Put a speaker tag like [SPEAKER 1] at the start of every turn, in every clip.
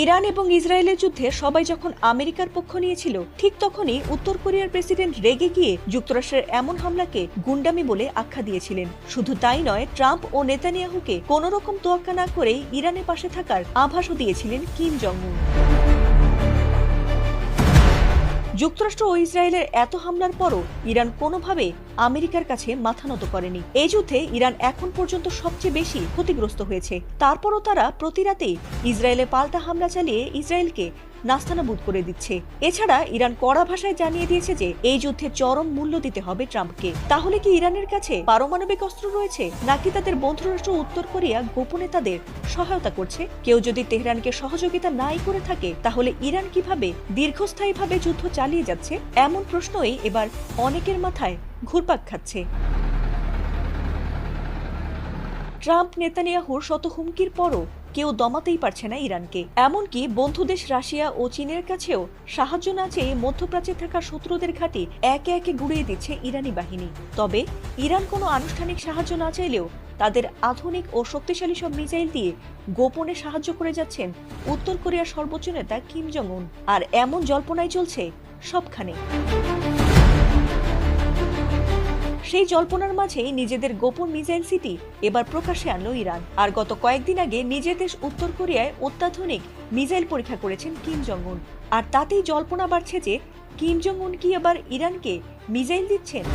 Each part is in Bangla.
[SPEAKER 1] ইরান এবং ইসরায়েলের যুদ্ধে সবাই যখন আমেরিকার পক্ষ নিয়েছিল, ঠিক তখনই উত্তর কোরিয়ার প্রেসিডেন্ট রেগে গিয়ে যুক্তরাষ্ট্রের এমন হামলাকে গুন্ডামি বলে আখ্যা দিয়েছিলেন। শুধু তাই নয়, ট্রাম্প ও নেতানিয়াহুকে কোনো রকম তোয়াক্কা না করেই ইরানের পাশে থাকার আভাসও দিয়েছিলেন কিম জং উন। যুক্তরাষ্ট্র ও ইসরায়েলের এত হামলার পরও ইরান কোনোভাবে আমেরিকার কাছে মাথা নত করেনি। এই যুদ্ধে ইরান এখন পর্যন্ত সবচেয়ে বেশি ক্ষতিগ্রস্ত হয়েছে। তারপরও তারা প্রতি রাতে ইসরায়েলে পাল্টা হামলা চালিয়ে ইসরায়েলকে নাস্তানাবুদ করে দিচ্ছে। এছাড়া ইরান কড়া ভাষায় জানিয়ে দিয়েছে যে এই যুদ্ধে চরম মূল্য দিতে হবে ট্রাম্পকে। তাহলে কি ইরানের কাছে পারমাণবিক অস্ত্র রয়েছে, নাকি তাদের বন্ধুরাষ্ট্র উত্তর কোরিয়া গোপনে তাদের সহায়তা করছে? কেউ যদি তেহরানকে সহযোগিতা নাই করে থাকে, তাহলে ইরান কিভাবে দীর্ঘস্থায়ীভাবে যুদ্ধ চালিয়ে যাচ্ছে? এমন প্রশ্নই এবার অনেকের মাথায় ঘুরপাক খাচ্ছে। ট্রাম্প নেতানিয়াহুর শত হুমকির পরও কেউ দমাতেই পারছে না ইরানকে। এমনকি বন্ধু দেশ রাশিয়া ও চীনের কাছেও সাহায্য না চেয়ে মধ্যপ্রাচ্যে থাকা শত্রুদের ঘাঁটি একে একে গুড়িয়ে দিচ্ছে ইরানি বাহিনী। তবে ইরান কোনো আনুষ্ঠানিক সাহায্য না চাইলেও তাদের আধুনিক ও শক্তিশালী সব মিসাইল দিয়ে গোপনে সাহায্য করে যাচ্ছেন উত্তর কোরিয়ার সর্বোচ্চ নেতা কিম জং উন। আর এমন জল্পনাই চলছে সবখানে। সেই জল্পনার মাঝেই নিজেদের গোপন মিসাইল সিটি এবার প্রকাশ্যে আনলো ইরান। আর গত কয়েকদিন আগে নিজের দেশ উত্তর কোরিয়ায় অত্যাধুনিক মিসাইল পরীক্ষা করেছেন কিম জং উন। আর তাতেই জল্পনা বাড়ছে যে কিম জং উন কি আবার ইরানকে মিসাইল দিচ্ছেন।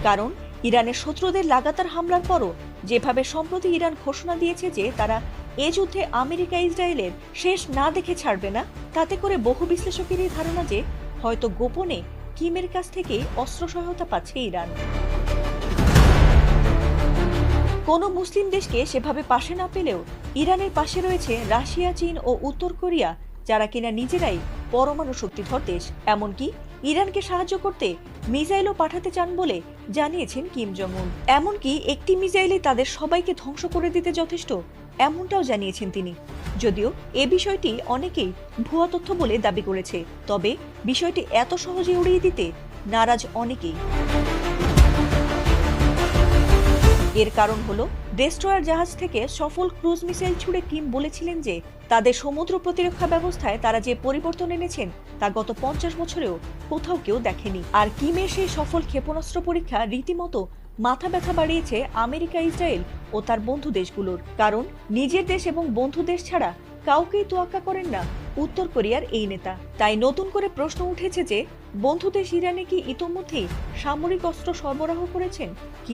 [SPEAKER 1] কারণ ইরানের শত্রুদের লাগাতার হামলার পরও যেভাবে সম্প্রতি ইরান ঘোষণা দিয়েছে যে তারা এ যুদ্ধে আমেরিকা ইসরায়েলের শেষ না দেখে ছাড়বে না, তাতে করে বহু বিশ্লেষকেরই ধারণা যে হয়তো গোপনে কিমের কাছ থেকে অস্ত্র সহায়তা পাচ্ছে ইরান। কোনো মুসলিম দেশকে সেভাবে পাশে না পেলেও ইরানের পাশে রয়েছে রাশিয়া, চীন ও উত্তর কোরিয়া, যারা কিনা নিজেরাই পরমাণু শক্তিধর দেশ। এমনকি ইরানকে সাহায্য করতে মিসাইলও পাঠাতে চান বলে জানিয়েছেন কিম জং উন। এমনকি একটি মিসাইলে তাদের সবাইকে ধ্বংস করে দিতে যথেষ্ট, এমনটাও জানিয়েছেন তিনি। যদিও এ বিষয়টি অনেকেই ভুয়া তথ্য বলে দাবি করেছে, তবে বিষয়টি এত সহজে উড়িয়ে দিতে নারাজ অনেকেই। এর কারণ হলো, ডেস্ট্রয়ার জাহাজ থেকে সফল ক্রুজ মিসাইল ছুড়ে কিম বলেছিলেন যে তাদের সমুদ্র প্রতিরক্ষা ব্যবস্থায় তারা যে পরিবর্তন এনেছেন তা গত 50 বছরেও কোথাও কেউ দেখেনি। আর কিমের সেই সফল ক্ষেপণাস্ত্র পরীক্ষা রীতিমতো মাথা ব্যথা বাড়িয়েছে আমেরিকা, ইসরায়েল ও তার বন্ধু দেশগুলোর। কারণ নিজের দেশ এবং বন্ধু দেশ ছাড়া কাউকেই তোয়াক্কা করেন না উত্তর কোরিয়ার এই নেতা। তাই নতুন করে প্রশ্ন উঠেছে যে বন্ধু দেশ ইরানে কি ইতোমধ্যেই সামরিক অস্ত্র সরবরাহ করেছেন?